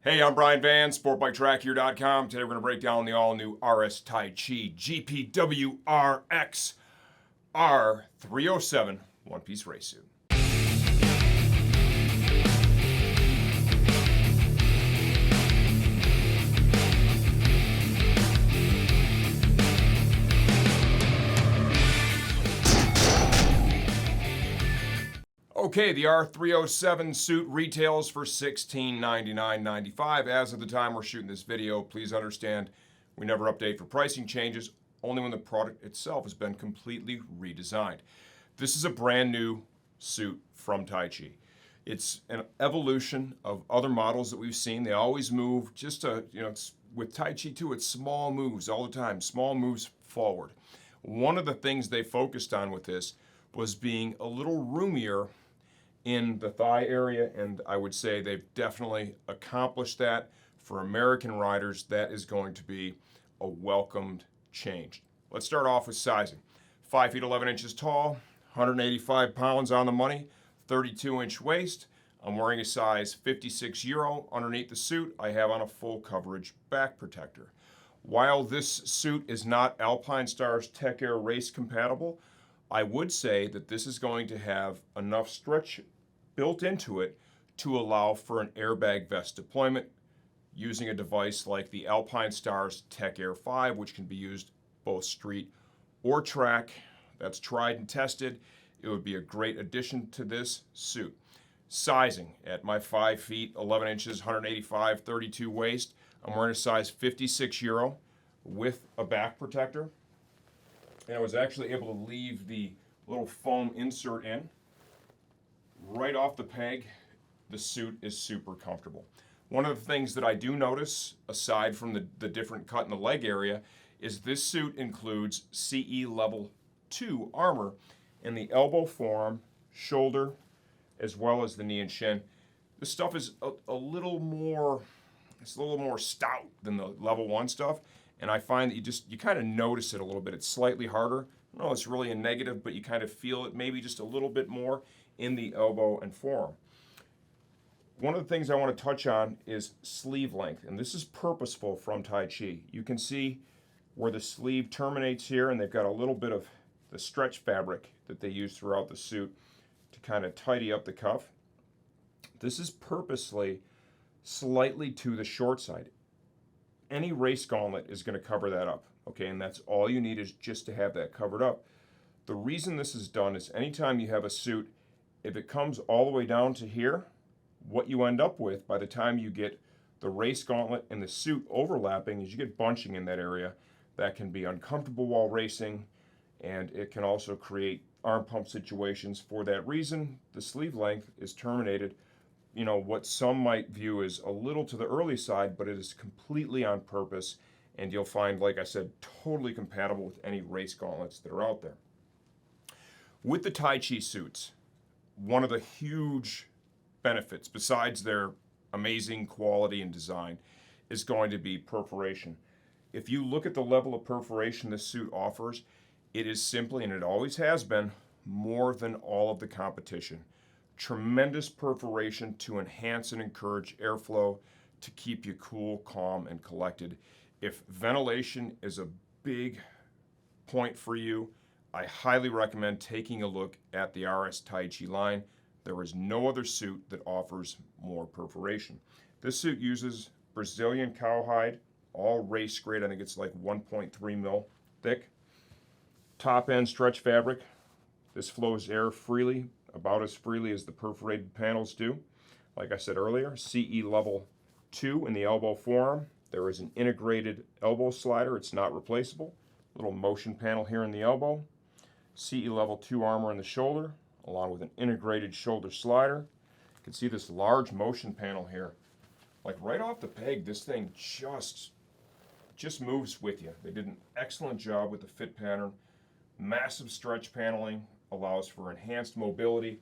Hey, I'm Brian Van, SportbikeTrackHere.com. Today we're going to break down the all-new RS Taichi WRX R307 one-piece race suit. Okay, the R307 suit retails for $1699.95. As of the time we're shooting this video, please understand we never update for pricing changes, only when the product itself has been completely redesigned. This is a brand new suit from Taichi. It's an evolution of other models that we've seen. They always move just to, with Taichi too, it's small moves all the time, small moves forward. One of the things they focused on with this was being a little roomier in the thigh area, and I would say they've definitely accomplished that. For American riders, that is going to be a welcomed change. Let's start off with sizing. 5 feet 11 inches tall, 185 pounds on the money, 32-inch waist. I'm wearing a size 56 Euro. Underneath the suit, I have on a full coverage back protector. While this suit is not Alpinestars Tech Air race compatible, I would say that this is going to have enough stretch built into it to allow for an airbag vest deployment using a device like the Alpinestars Tech Air 5, which can be used both street or track. That's tried and tested. It would be a great addition to this suit. Sizing at my 5 feet 11 inches, 185, 32 waist. I'm wearing a size 56 Euro with a back protector. And I was actually able to leave the little foam insert in. Right off the peg, the suit is super comfortable. One of the things that I do notice, aside from the different cut in the leg area, is this suit includes CE Level 2 armor in the elbow forearm, shoulder, as well as the knee and shin. This stuff is a little more stout than the Level 1 stuff. And I find that you kind of notice it a little bit. It's slightly harder. No, it's really a negative, but you kind of feel it maybe just a little bit more in the elbow and forearm. One of the things I want to touch on is sleeve length, and this is purposeful from Taichi. You can see where the sleeve terminates here, and they've got a little bit of the stretch fabric that they use throughout the suit to kind of tidy up the cuff. This is purposely slightly to the short side. Any race gauntlet is going to cover that up, okay? And that's all you need is just to have that covered up. The reason this is done is anytime you have a suit, if it comes all the way down to here, what you end up with by the time you get the race gauntlet and the suit overlapping is you get bunching in that area. That can be uncomfortable while racing, and it can also create arm pump situations. For that reason, the sleeve length is terminated. What some might view as a little to the early side, but it is completely on purpose, and you'll find, like I said, totally compatible with any race gauntlets that are out there. With the Taichi suits, one of the huge benefits, besides their amazing quality and design, is going to be perforation. If you look at the level of perforation this suit offers, it is simply, and it always has been, more than all of the competition. Tremendous perforation to enhance and encourage airflow to keep you cool, calm, and collected. If ventilation is a big point for you, I highly recommend taking a look at the RS Taichi line. There is no other suit that offers more perforation. This suit uses Brazilian cowhide, all race grade. I think it's like 1.3 mil thick. Top end stretch fabric. This flows air freely, about as freely as the perforated panels do. Like I said earlier, CE Level 2 in the elbow forearm. There is an integrated elbow slider. It's not replaceable. Little motion panel here in the elbow. CE Level 2 armor in the shoulder, along with an integrated shoulder slider. You can see this large motion panel here. Like right off the peg, this thing just moves with you. They did an excellent job with the fit pattern. Massive stretch paneling allows for enhanced mobility,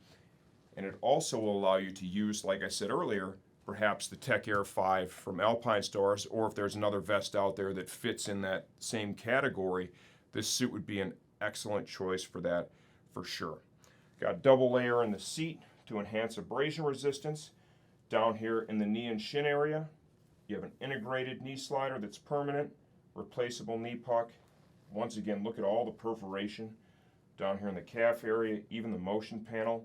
and it also will allow you to use, like I said earlier, perhaps the Tech Air 5 from Alpinestars, or if there's another vest out there that fits in that same category, this suit would be an excellent choice for that for sure. Got double layer in the seat to enhance abrasion resistance. Down here in the knee and shin area, You have an integrated knee slider that's permanent, replaceable knee puck. Once again, look at all the perforation down here in the calf area. Even the motion panel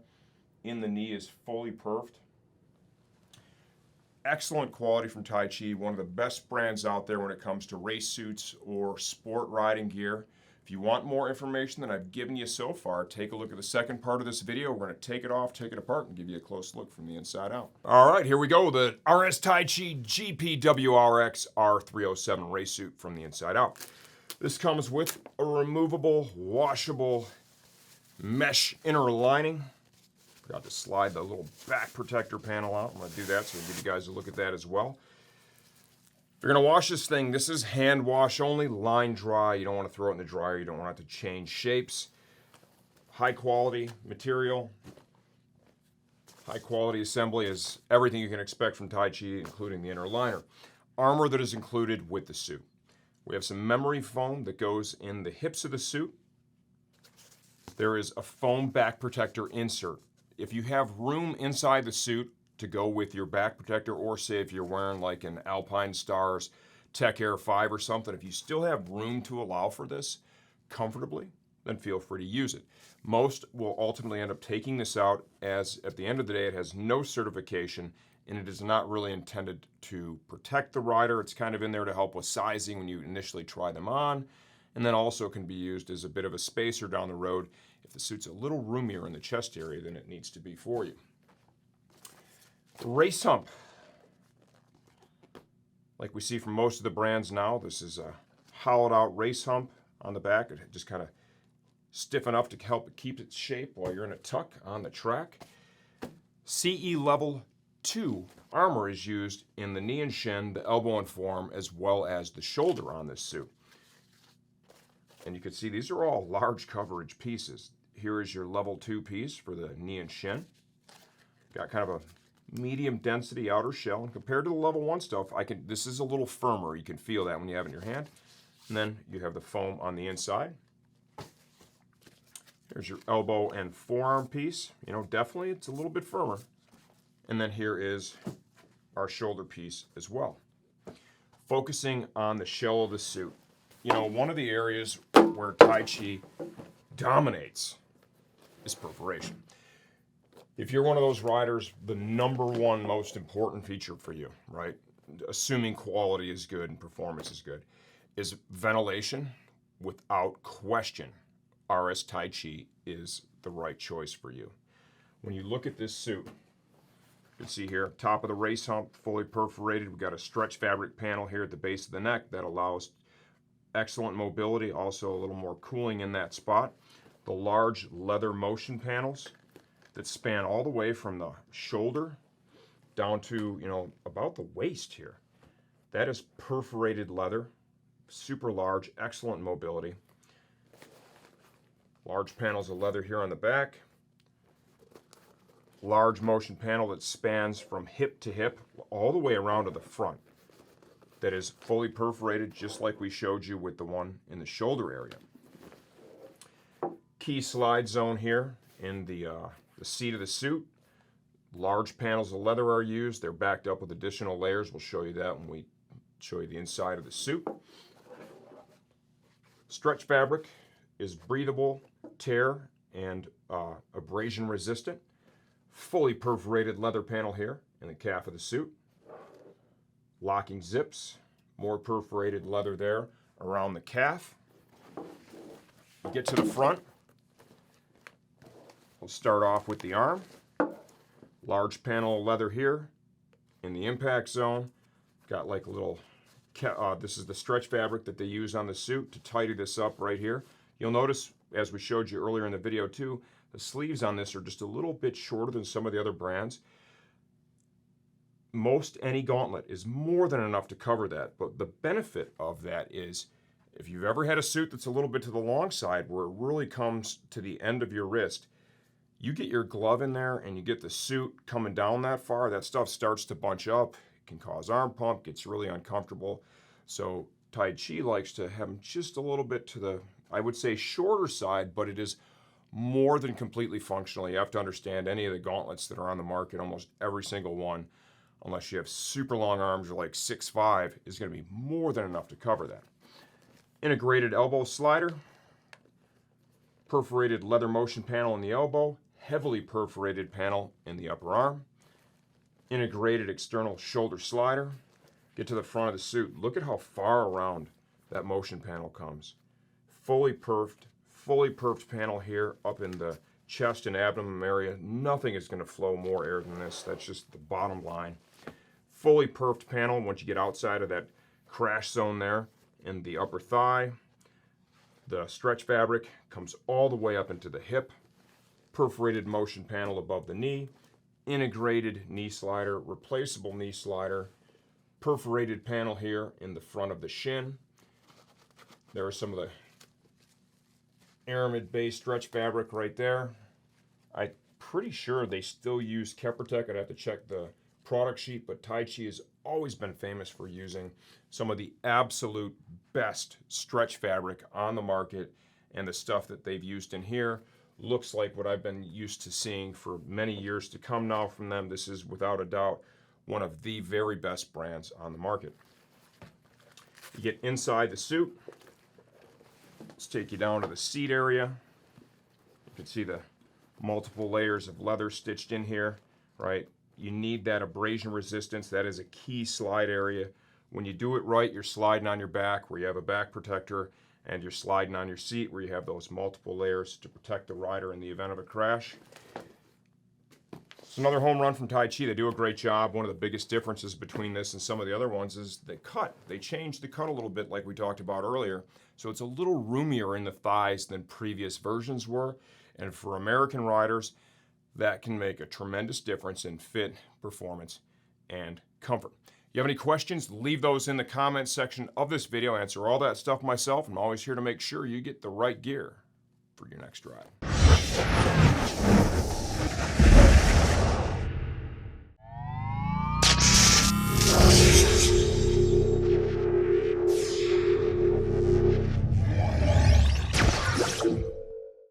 in the knee is fully perfed. Excellent quality from Taichi, one of the best brands out there when it comes to race suits or sport riding gear. If you want more information than I've given you so far, take a look at the second part of this video. We're going to take it off, take it apart, and give you a close look from the inside out. All right, here we go. The RS Taichi GP WRX R307 race suit from the inside out. This comes with a removable, washable mesh inner lining. Forgot to slide the little back protector panel out. I'm going to do that so we'll give you guys a look at that as well. If you're going to wash this thing, this is hand wash only, line dry. You don't want to throw it in the dryer. You don't want it to change shapes. High quality material. High quality assembly is everything you can expect from Taichi, including the inner liner. Armor that is included with the suit. We have some memory foam that goes in the hips of the suit. There is a foam back protector insert. If you have room inside the suit to go with your back protector, or say if you're wearing like an Alpine Stars Tech Air 5 or something, if you still have room to allow for this comfortably, then feel free to use it. Most will ultimately end up taking this out, as at the end of the day it has no certification and it is not really intended to protect the rider. It's kind of in there to help with sizing when you initially try them on, and then also can be used as a bit of a spacer down the road if the suit's a little roomier in the chest area than it needs to be for you. Race hump. Like we see from most of the brands now, this is a hollowed out race hump on the back. It just kind of stiffen up to help it keep its shape while you're in a tuck on the track. CE level 2 armor is used in the knee and shin, the elbow and forearm, as well as the shoulder on this suit. And you can see these are all large coverage pieces. Here is your level 2 piece for the knee and shin. Got kind of a medium density outer shell, and compared to the level 1 stuff, this is a little firmer. You can feel that when you have it in your hand. And then you have the foam on the inside. Here's your elbow and forearm piece. You know, definitely it's a little bit firmer. And then here is our shoulder piece as well. Focusing on the shell of the suit. You know, one of the areas where Taichi dominates is perforation. If you're one of those riders, the #1 most important feature for you, right, assuming quality is good and performance is good, is ventilation. Without question, RS Taichi is the right choice for you. When you look at this suit, you can see here, top of the race hump, fully perforated. We've got a stretch fabric panel here at the base of the neck that allows excellent mobility, also a little more cooling in that spot. The large leather motion panels that span all the way from the shoulder down to, you know, about the waist here. That is perforated leather, super large, excellent mobility. Large panels of leather here on the back. Large motion panel that spans from hip to hip all the way around to the front. That is fully perforated, just like we showed you with the one in the shoulder area. Key slide zone here in the seat of the suit. Large panels of leather are used. They're backed up with additional layers. We'll show you that when we show you the inside of the suit. Stretch fabric is breathable, tear, and abrasion resistant. Fully perforated leather panel here in the calf of the suit. Locking zips, more perforated leather there around the calf. You get to the front. We'll start off with the arm. Large panel of leather here in the impact zone. Got like a little, this is the stretch fabric that they use on the suit to tidy this up right here. You'll notice, as we showed you earlier in the video too, the sleeves on this are just a little bit shorter than some of the other brands. Most any gauntlet is more than enough to cover that, but the benefit of that is if you've ever had a suit that's a little bit to the long side where it really comes to the end of your wrist, you get your glove in there and you get the suit coming down that far, that stuff starts to bunch up. It can cause arm pump, gets really uncomfortable. So Taichi likes to have them just a little bit to the, I would say, shorter side, but it is more than completely functional. You have to understand any of the gauntlets that are on the market, almost every single one, unless you have super long arms or like 6'5", is going to be more than enough to cover that. Integrated elbow slider, perforated leather motion panel in the elbow, heavily perforated panel in the upper arm, integrated external shoulder slider. Get to the front of the suit. Look at how far around that motion panel comes. Fully perfed panel here up in the chest and abdomen area. Nothing is going to flow more air than this. That's just the bottom line. Fully perfed panel once you get outside of that crash zone there in the upper thigh. The stretch fabric comes all the way up into the hip. Perforated motion panel above the knee. Integrated knee slider, replaceable knee slider. Perforated panel here in the front of the shin. There are some of the aramid-based stretch fabric right there. I'm pretty sure they still use Keprotec. I'd have to check the product sheet, but Taichi has always been famous for using some of the absolute best stretch fabric on the market, and the stuff that they've used in here looks like what I've been used to seeing for many years to come now from them. This is without a doubt one of the very best brands on the market. You get inside the suit. Let's take you down to the seat area. You can see the multiple layers of leather stitched in here, right? You need that abrasion resistance. That is a key slide area. When you do it right, you're sliding on your back where you have a back protector, and you're sliding on your seat where you have those multiple layers to protect the rider in the event of a crash. It's another home run from Taichi. They do a great job. One of the biggest differences between this and some of the other ones is the cut. They changed the cut a little bit like we talked about earlier. So it's a little roomier in the thighs than previous versions were. And for American riders, that can make a tremendous difference in fit, performance, and comfort. You have any questions? Leave those in the comments section of this video. I answer all that stuff myself. I'm always here to make sure you get the right gear for your next ride.